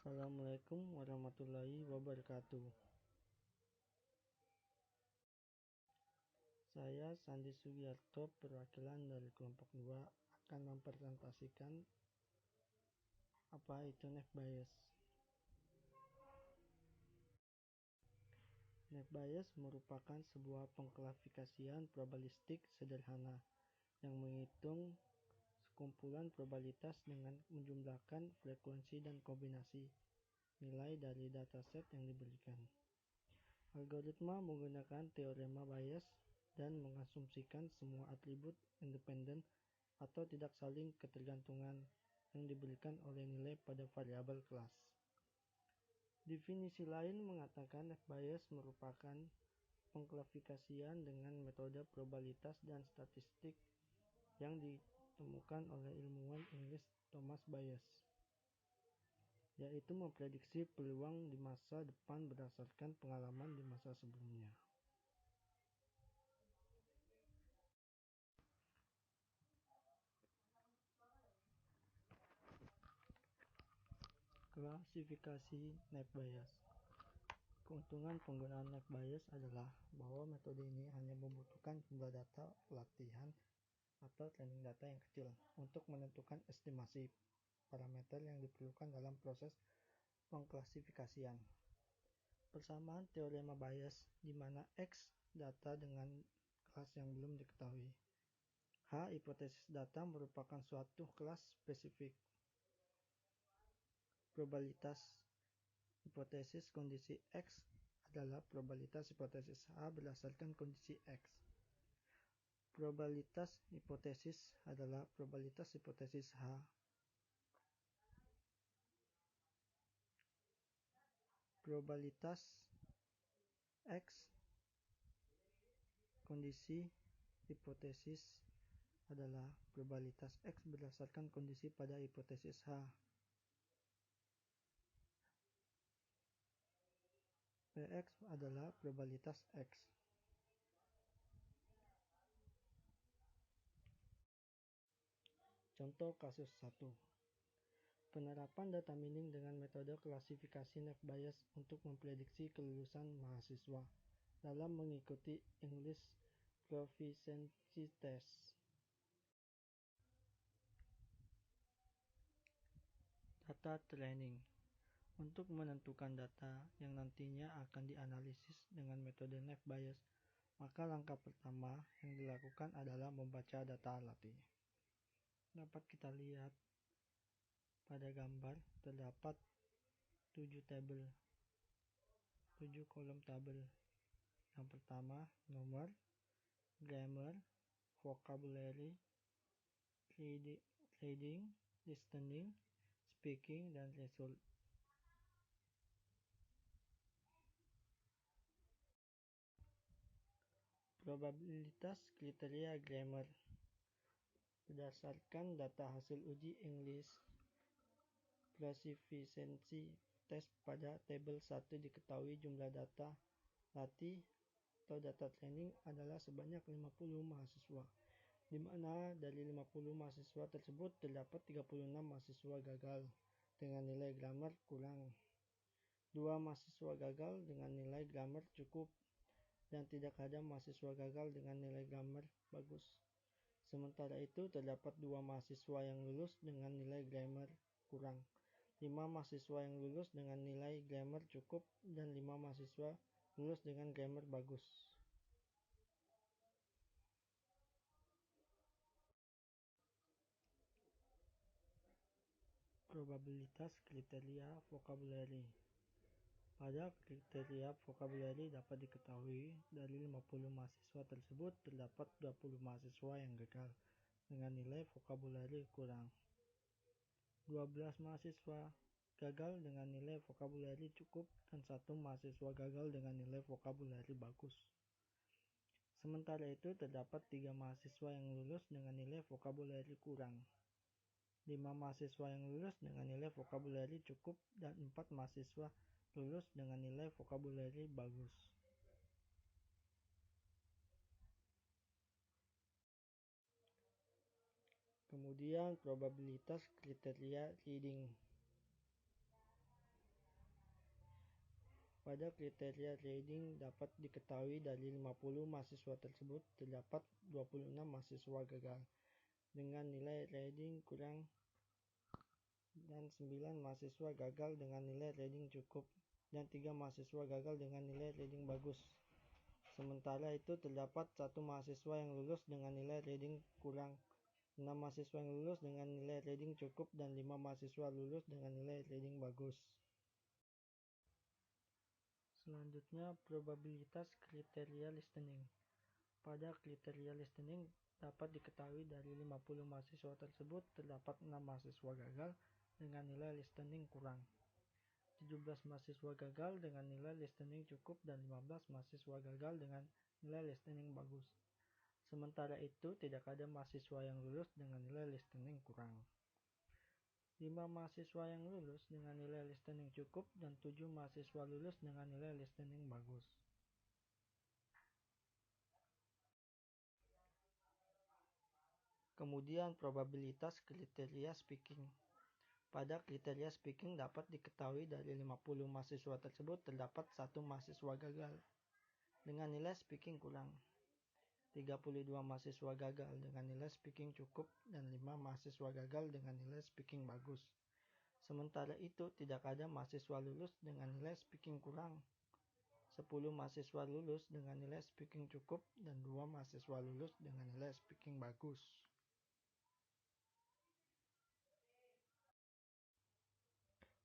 Assalamualaikum warahmatullahi wabarakatuh. Saya Sandi Sugiyarto, perwakilan dari kelompok 2, akan mempresentasikan apa itu net bias. Net bias merupakan sebuah pengklasifikasian probabilistik sederhana yang menghitung sekumpulan probabilitas dengan menjumlahkan frekuensi dan kombinasi nilai dari dataset yang diberikan. Algoritma menggunakan teorema bias dan mengasumsikan semua atribut independen atau tidak saling ketergantungan yang diberikan oleh nilai pada variabel kelas. Definisi lain mengatakan net bias merupakan pengklasifikasian dengan metode probabilitas dan statistik yang ditemukan oleh ilmuwan Inggris Thomas Bayes, yaitu memprediksi peluang di masa depan berdasarkan pengalaman di masa sebelumnya. Klasifikasi net bias. Keuntungan penggunaan net bias adalah bahwa metode ini hanya membutuhkan jumlah data latihan atau training data yang kecil untuk menentukan estimasi parameter yang diperlukan dalam proses pengklasifikasian. Persamaan teorema bias di mana X data dengan kelas yang belum diketahui. H hipotesis data merupakan suatu kelas spesifik. Probabilitas hipotesis kondisi X adalah probabilitas hipotesis H berdasarkan kondisi X. Probabilitas hipotesis adalah probabilitas hipotesis H. Probabilitas X kondisi hipotesis adalah probabilitas X berdasarkan kondisi pada hipotesis H. Px adalah probabilitas X. Contoh kasus 1. Penerapan data mining dengan metode klasifikasi net bias untuk memprediksi kelulusan mahasiswa dalam mengikuti English Proficiency Test. Data training. Untuk menentukan data yang nantinya akan dianalisis dengan metode net bias, maka langkah pertama yang dilakukan adalah membaca data latih. Dapat kita lihat pada gambar terdapat 7 kolom tabel. Yang pertama, nomor, grammar, vocabulary, reading, listening, speaking, dan result. Probabilitas kriteria grammar. Berdasarkan data hasil uji English Proficiency Test pada tabel 1 diketahui jumlah data latih atau data training adalah sebanyak 50 mahasiswa, di mana dari 50 mahasiswa tersebut terdapat 36 mahasiswa gagal dengan nilai grammar kurang, 2 mahasiswa gagal dengan nilai grammar cukup, dan tidak ada mahasiswa gagal dengan nilai grammar bagus. Sementara itu, terdapat 2 mahasiswa yang lulus dengan nilai grammar kurang, 5 mahasiswa yang lulus dengan nilai grammar cukup, dan 5 mahasiswa lulus dengan grammar bagus. Probabilitas kriteria vocabulary. Pada kriteria vocabulary dapat diketahui dari 50 mahasiswa tersebut terdapat 20 mahasiswa yang gagal dengan nilai vocabulary kurang, 12 mahasiswa gagal dengan nilai vocabulary cukup, dan 1 mahasiswa gagal dengan nilai vocabulary bagus. Sementara itu, terdapat 3 mahasiswa yang lulus dengan nilai vocabulary kurang, 5 mahasiswa yang lulus dengan nilai vocabulary cukup, dan 4 mahasiswa lulus dengan nilai vocabulary bagus. Kemudian probabilitas kriteria reading. Pada kriteria reading dapat diketahui dari 50 mahasiswa tersebut terdapat 26 mahasiswa gagal dengan nilai reading kurang dan 9 mahasiswa gagal dengan nilai reading cukup dan 3 mahasiswa gagal dengan nilai reading bagus. Sementara itu terdapat 1 mahasiswa yang lulus dengan nilai reading kurang, 6 mahasiswa yang lulus dengan nilai reading cukup dan 5 mahasiswa lulus dengan nilai reading bagus. Selanjutnya, probabilitas kriteria listening. Pada kriteria listening dapat diketahui dari 50 mahasiswa tersebut terdapat 6 mahasiswa gagal dengan nilai listening kurang, 17 mahasiswa gagal dengan nilai listening cukup dan 15 mahasiswa gagal dengan nilai listening bagus. Sementara itu, tidak ada mahasiswa yang lulus dengan nilai listening kurang. 5 mahasiswa yang lulus dengan nilai listening cukup dan 7 mahasiswa lulus dengan nilai listening bagus. Kemudian probabilitas kriteria speaking. Pada kriteria speaking dapat diketahui dari 50 mahasiswa tersebut terdapat 1 mahasiswa gagal dengan nilai speaking kurang, 32 mahasiswa gagal dengan nilai speaking cukup dan 5 mahasiswa gagal dengan nilai speaking bagus. Sementara itu, tidak ada mahasiswa lulus dengan nilai speaking kurang, 10 mahasiswa lulus dengan nilai speaking cukup dan 2 mahasiswa lulus dengan nilai speaking bagus.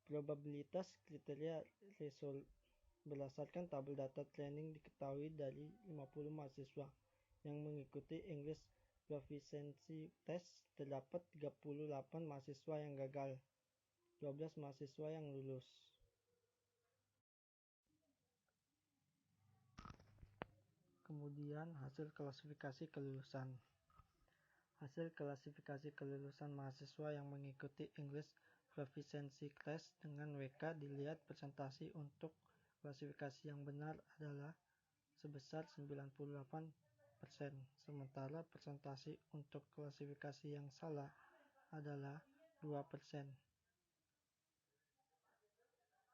Probabilitas kriteria result. Berdasarkan tabel data training diketahui dari 50 mahasiswa yang mengikuti English Proficiency Test terdapat 38 mahasiswa yang gagal, 12 mahasiswa yang lulus. Kemudian hasil klasifikasi kelulusan. Hasil klasifikasi kelulusan mahasiswa yang mengikuti English Proficiency Test dengan WK dilihat presentasi untuk klasifikasi yang benar adalah sebesar 98%, sementara presentasi untuk klasifikasi yang salah adalah 2%,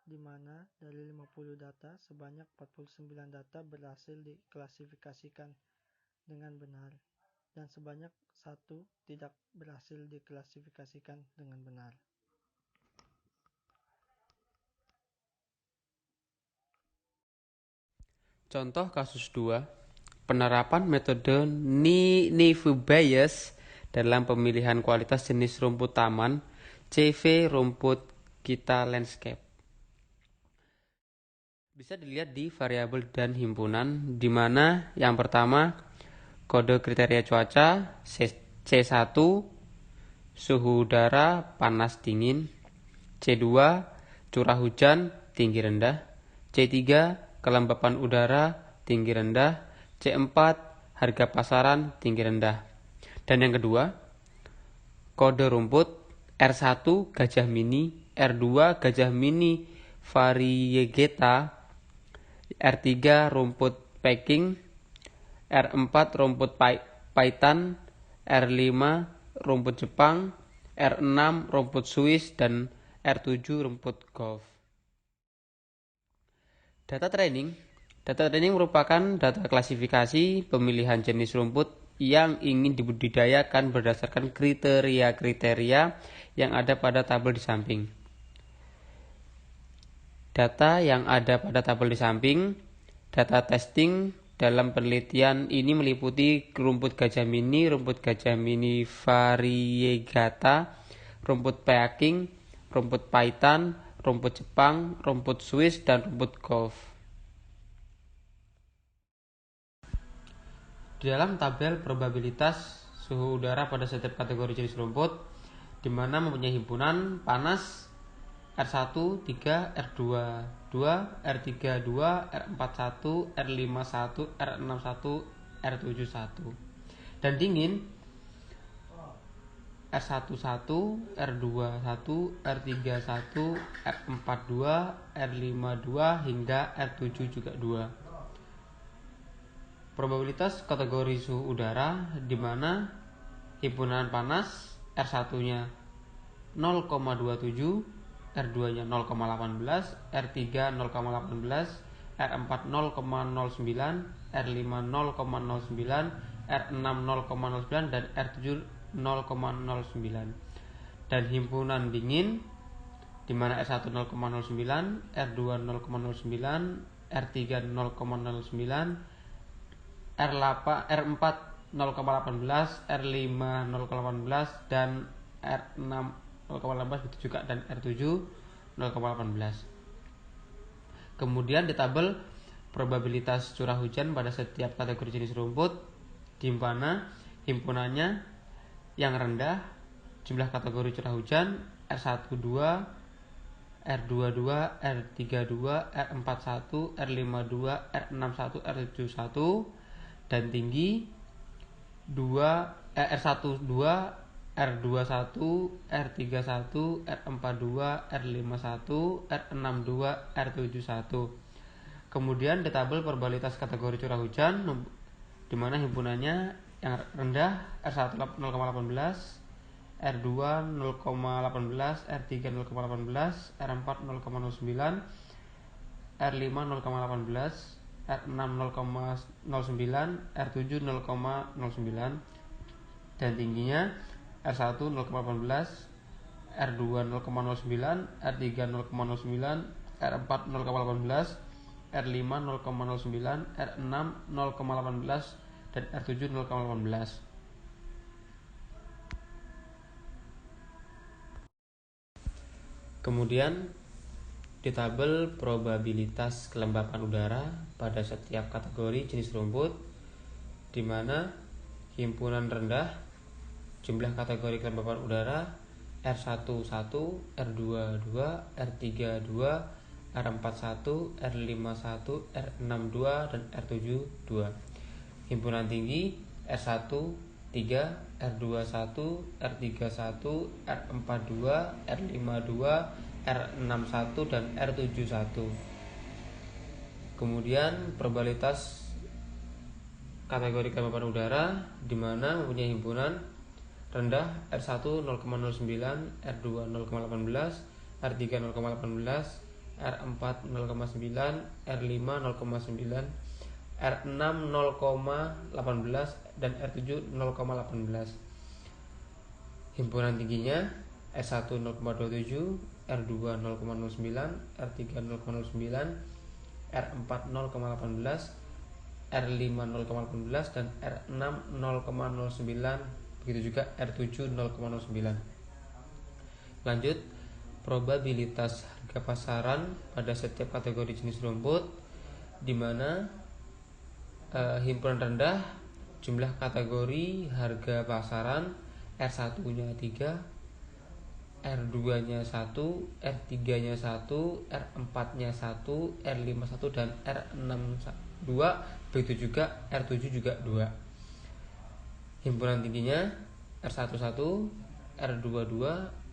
di mana dari 50 data sebanyak 49 data berhasil diklasifikasikan dengan benar dan sebanyak 1 tidak berhasil diklasifikasikan dengan benar. Contoh kasus 2, penerapan metode Naive Bayes dalam pemilihan kualitas jenis rumput taman CV rumput kita landscape. Bisa dilihat di variabel dan himpunan, di mana yang pertama kode kriteria cuaca C1 suhu udara panas dingin, C2 curah hujan tinggi rendah, C3 kelembapan udara tinggi rendah, C4 harga pasaran tinggi rendah. Dan yang kedua, kode rumput R1 gajah mini, R2 gajah mini variegata, R3 rumput Peking, R4 rumput Paitan, R5 rumput Jepang, R6 rumput Swiss, dan R7 rumput golf. Data training merupakan data klasifikasi pemilihan jenis rumput yang ingin dibudidayakan berdasarkan kriteria-kriteria yang ada pada tabel di samping. Data yang ada pada tabel di samping, data testing dalam penelitian ini meliputi rumput gajah mini variegata, rumput Peking, rumput Paitan, rumput Jepang, rumput Swiss, dan rumput golf. Di dalam tabel probabilitas suhu udara pada setiap kategori jenis rumput, di mana mempunyai himpunan panas R1 3, R2 2, R3 2, R4 1, R5 1, R6 1, R7 1. Dan dingin R1 1, R2 1, R3 1, R4 2, R5 2, hingga R7 juga 2. Probabilitas kategori suhu udara di mana himpunan panas R1-nya 0,27, R2 nya 0,18, R3 0,18, R4 0,09, R5 0,09, R6 0,09 dan R7 0,09. Dan himpunan dingin di mana R1 0,09, R2 0,09, R3 0,09, R4 0,18, R5 0,18 dan R6 0,18 begitu juga dan R7 0,18. Kemudian di tabel probabilitas curah hujan pada setiap kategori jenis rumput di mana himpunannya yang rendah jumlah kategori curah hujan R12, R22, R32, R41, R52, R61, R71 dan tinggi R12, R21, R31, R42, R51, R62, R71. Kemudian di tabel probabilitas kategori curah hujan di mana himpunannya yang rendah R1 0,18, R2 0,18, R3 0,18, R4 0,09, R5 0,18, R6 0,09, R7 0,09 dan tingginya R1 0,18, R2 0,09, R3 0,09, R4 0,18, R5 0,09, R6 0,18 dan R7 0,18. Kemudian di tabel probabilitas kelembapan udara pada setiap kategori jenis rumput di mana himpunan rendah jumlah kategori kelembapan udara R11, R22, R32, R41, R51, R62 dan R72. Himpunan tinggi R1, 3, R21, R31, R42, R52, R61 dan R71. Kemudian probabilitas kategori kelembapan udara di mana mempunyai himpunan rendah R1 0,09, R2 0,18, R3 0,18, R4 0,9, R5 0,9, R6 0,18 dan R7 0,18. Himpunan tingginya R1 0,27, R2 0,09, R3 0,09, R4 0,18, R5 0,18 dan R6 0,09, begitu juga R7 0,09. Lanjut, probabilitas harga pasaran pada setiap kategori jenis rumput di mana himpunan rendah jumlah kategori harga pasaran R1 nya 3, R2 nya 1, R3 nya 1, R4 nya 1, R5 1 dan R6 2, begitu juga R7 juga 2. Himpunan tingginya R11, R22,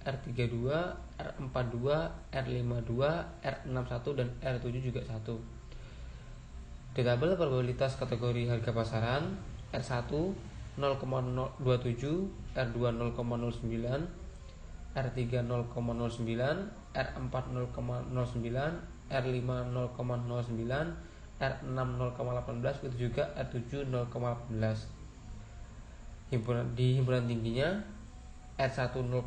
R32, R42, R52, R61 dan R7 juga 1. Di tabel probabilitas kategori harga pasaran R1 0,27, R2 0,09, R3 0,09, R4 0,09, R5 0,09, R6 0,18 begitu juga R7 0,18. Himpunan tingginya R1 0,09,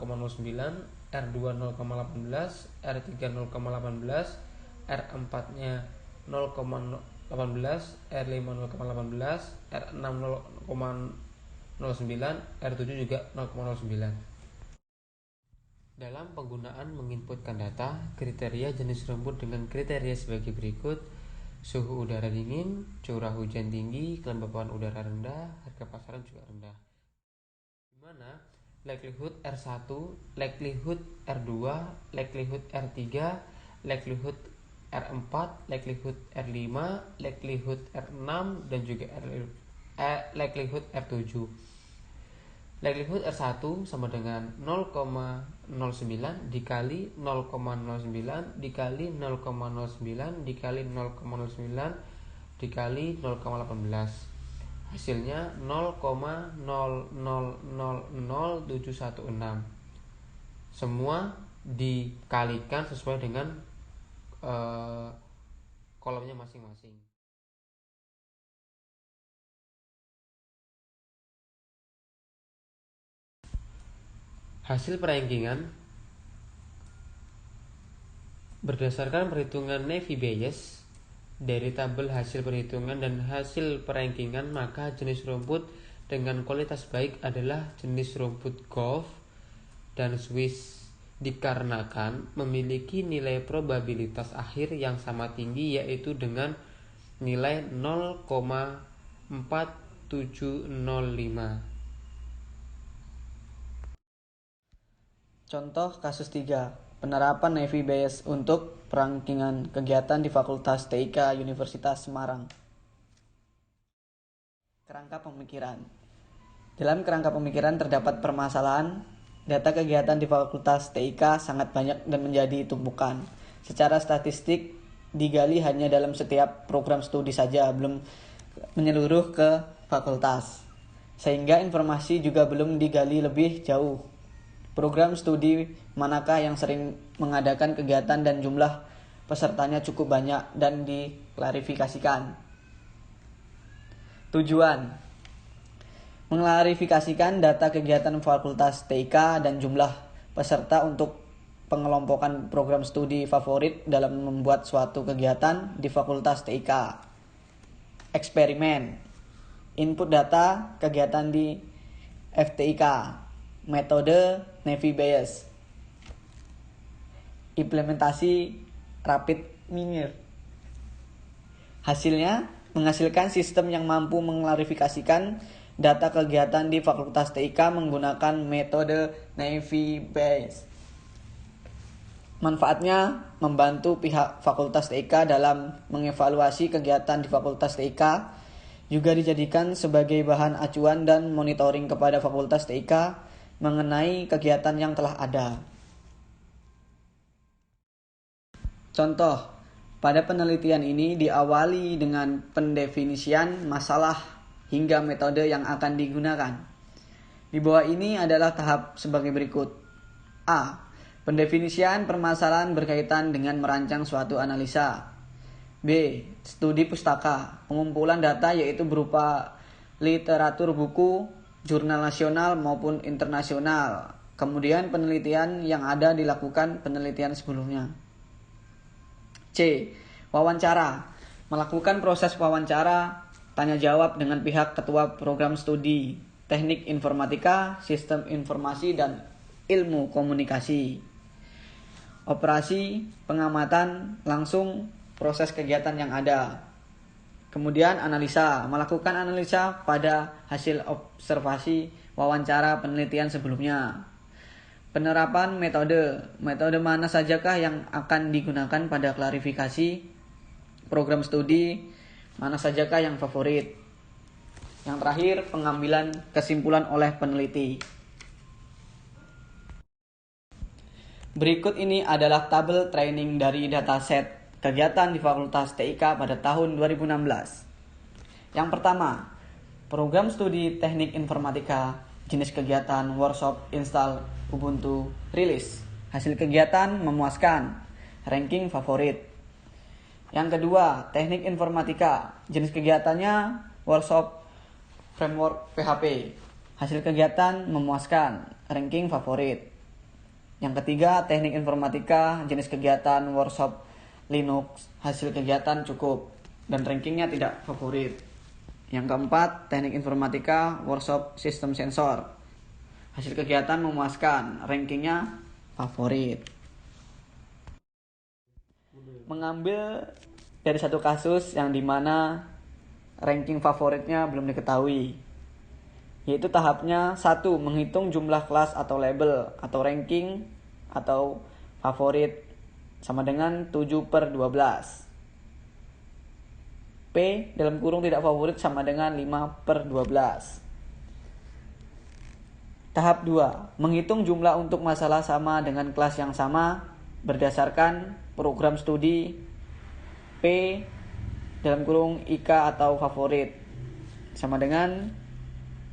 R2 0,18, R3 0,18, R4 nya 0,18, R5 0,18, R6 0,09, R7 juga 0,09. Dalam penggunaan menginputkan data, kriteria jenis rumput dengan kriteria sebagai berikut: suhu udara dingin, curah hujan tinggi, kelembapan udara rendah, harga pasaran juga rendah. Di mana likelihood R1, likelihood R2, likelihood R3, likelihood R4, likelihood R5, likelihood R6 dan juga likelihood R7. Likelihood R1 sama dengan 0,09 dikali 0,09 dikali 0,09 dikali 0,09 dikali 0,18. Hasilnya 0,000716. Semua dikalikan sesuai dengan kolomnya masing-masing. Hasil perankingan berdasarkan perhitungan Navy Bayes dari tabel hasil perhitungan dan hasil perankingan, maka jenis rumput dengan kualitas baik adalah jenis rumput golf dan Swiss dikarenakan memiliki nilai probabilitas akhir yang sama tinggi, yaitu dengan nilai 0,4705. Contoh kasus 3. Penerapan Navy Bayes untuk perankingan kegiatan di Fakultas TIK Universitas Semarang. Kerangka pemikiran. Dalam kerangka pemikiran terdapat permasalahan. Data kegiatan di Fakultas TIK sangat banyak dan menjadi tumpukan. Secara statistik digali hanya dalam setiap program studi saja, belum menyeluruh ke fakultas. Sehingga informasi juga belum digali lebih jauh. Program studi manakah yang sering mengadakan kegiatan dan jumlah pesertanya cukup banyak dan diklarifikasikan. Tujuan: mengklarifikasikan data kegiatan fakultas TIK dan jumlah peserta untuk pengelompokan program studi favorit dalam membuat suatu kegiatan di fakultas TIK. Eksperimen: input data kegiatan di FTIK. Metode Navy Bayes. Implementasi Rapid Minor. Hasilnya menghasilkan sistem yang mampu mengklarifikasikan data kegiatan di Fakultas TIK menggunakan metode Navy Bayes. Manfaatnya membantu pihak Fakultas TIK dalam mengevaluasi kegiatan di Fakultas TIK, juga dijadikan sebagai bahan acuan dan monitoring kepada Fakultas TIK mengenai kegiatan yang telah ada. Contoh, pada penelitian ini diawali dengan pendefinisian masalah hingga metode yang akan digunakan. Di bawah ini adalah tahap sebagai berikut. A. Pendefinisian permasalahan berkaitan dengan merancang suatu analisa. B. Studi pustaka. Pengumpulan data yaitu berupa literatur buku, jurnal nasional maupun internasional. Kemudian penelitian yang ada dilakukan penelitian sebelumnya. C. Wawancara. Melakukan proses wawancara tanya jawab dengan pihak ketua program studi teknik informatika, sistem informasi, dan ilmu komunikasi. Operasi pengamatan langsung proses kegiatan yang ada. Kemudian analisa, melakukan analisa pada hasil observasi wawancara penelitian sebelumnya. Penerapan metode mana sajakah yang akan digunakan pada klarifikasi program studi, mana sajakah yang favorit. Yang terakhir, pengambilan kesimpulan oleh peneliti. Berikut ini adalah tabel training dari dataset kegiatan di Fakultas TIK pada tahun 2016. Yang pertama, program studi teknik informatika, jenis kegiatan workshop install Ubuntu rilis. Hasil kegiatan memuaskan, ranking favorit. Yang kedua, teknik informatika, jenis kegiatannya workshop framework PHP. Hasil kegiatan memuaskan, ranking favorit. Yang ketiga, teknik informatika, jenis kegiatan workshop Linux. Hasil kegiatan cukup dan rankingnya tidak favorit. Yang keempat, teknik informatika workshop sistem sensor. Hasil kegiatan memuaskan, rankingnya favorit. Mengambil dari satu kasus yang dimana ranking favoritnya belum diketahui, yaitu tahapnya 1. Menghitung jumlah kelas atau label atau ranking atau favorit sama dengan 7/12. P dalam kurung tidak favorit sama dengan 5/12. Tahap 2. Menghitung jumlah untuk masalah sama dengan kelas yang sama berdasarkan program studi P dalam kurung IK atau favorit sama dengan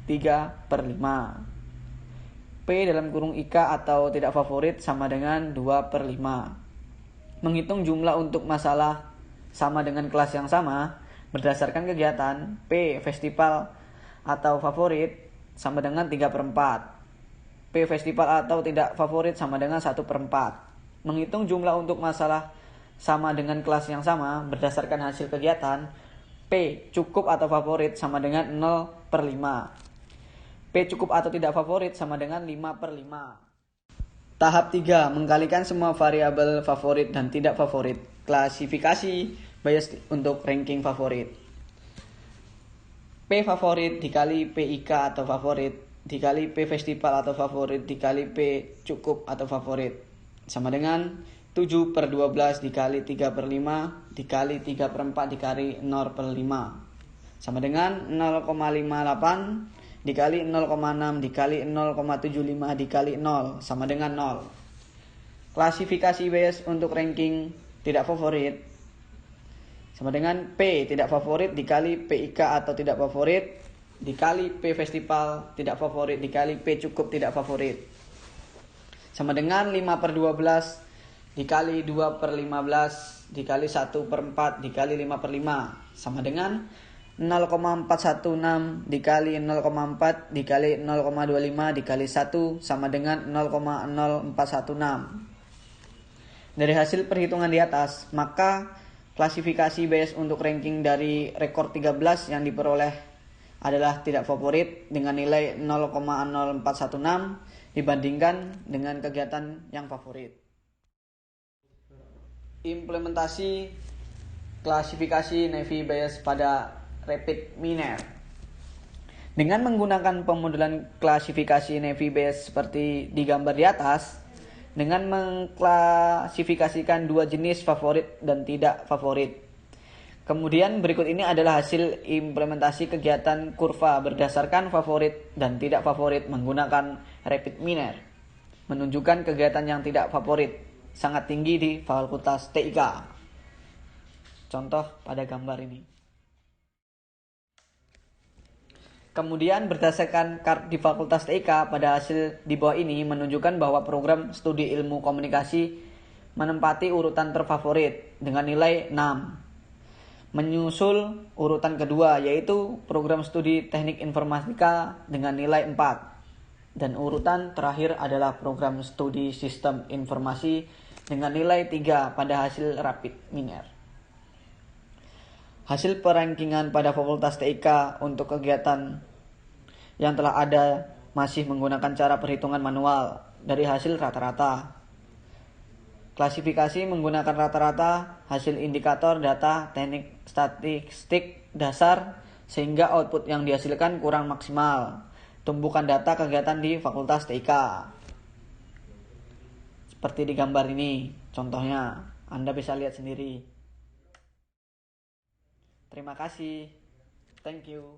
3/5. P dalam kurung IK atau tidak favorit sama dengan 2/5. Menghitung jumlah untuk masalah sama dengan kelas yang sama berdasarkan kegiatan. P festival atau favorit sama dengan 3/4. P festival atau tidak favorit sama dengan 1/4. Menghitung jumlah untuk masalah sama dengan kelas yang sama berdasarkan hasil kegiatan. P cukup atau favorit sama dengan 0/5. P cukup atau tidak favorit sama dengan 5/5. Tahap 3, mengkalikan semua variabel favorit dan tidak favorit. Klasifikasi bias untuk ranking favorit. P favorit dikali P IK atau favorit dikali P festival atau favorit dikali P cukup atau favorit sama dengan 7/12 dikali 3/5 dikali 3/4 dikali 0/5 sama dengan 0,58 dikali 0,6 dikali 0,75 dikali 0 sama dengan 0. Klasifikasi bias untuk ranking tidak favorit sama dengan P tidak favorit dikali P IK atau tidak favorit dikali P festival tidak favorit dikali P cukup tidak favorit sama dengan 5/12 dikali 2/15 dikali 1/4 dikali 5/5 sama dengan 0,416 dikali 0,4 dikali 0,25 dikali 1 sama dengan 0,0416. Dari hasil perhitungan di atas, maka klasifikasi bias untuk ranking dari rekor 13 yang diperoleh adalah tidak favorit dengan nilai 0,0416 dibandingkan dengan kegiatan yang favorit. Implementasi klasifikasi Navy bias pada Rapid Miner. Dengan menggunakan pemodelan klasifikasi Navy bias seperti di gambar di atas, dengan mengklasifikasikan dua jenis favorit dan tidak favorit. Kemudian berikut ini adalah hasil implementasi kegiatan kurva berdasarkan favorit dan tidak favorit menggunakan Rapid Miner. Menunjukkan kegiatan yang tidak favorit sangat tinggi di Fakultas TIK. Contoh pada gambar ini. Kemudian berdasarkan di Fakultas TIK pada hasil di bawah ini menunjukkan bahwa program studi ilmu komunikasi menempati urutan terfavorit dengan nilai 6. Menyusul urutan kedua yaitu program studi teknik informatika dengan nilai 4. Dan urutan terakhir adalah program studi sistem informasi dengan nilai 3 pada hasil Rapid Miner. Hasil perankingan pada Fakultas TIK untuk kegiatan yang telah ada masih menggunakan cara perhitungan manual dari hasil rata-rata. Klasifikasi menggunakan rata-rata hasil indikator data teknik statistik dasar sehingga output yang dihasilkan kurang maksimal. Tumbukan data kegiatan di Fakultas TIK. Seperti di gambar ini, contohnya Anda bisa lihat sendiri. Terima kasih. Thank you.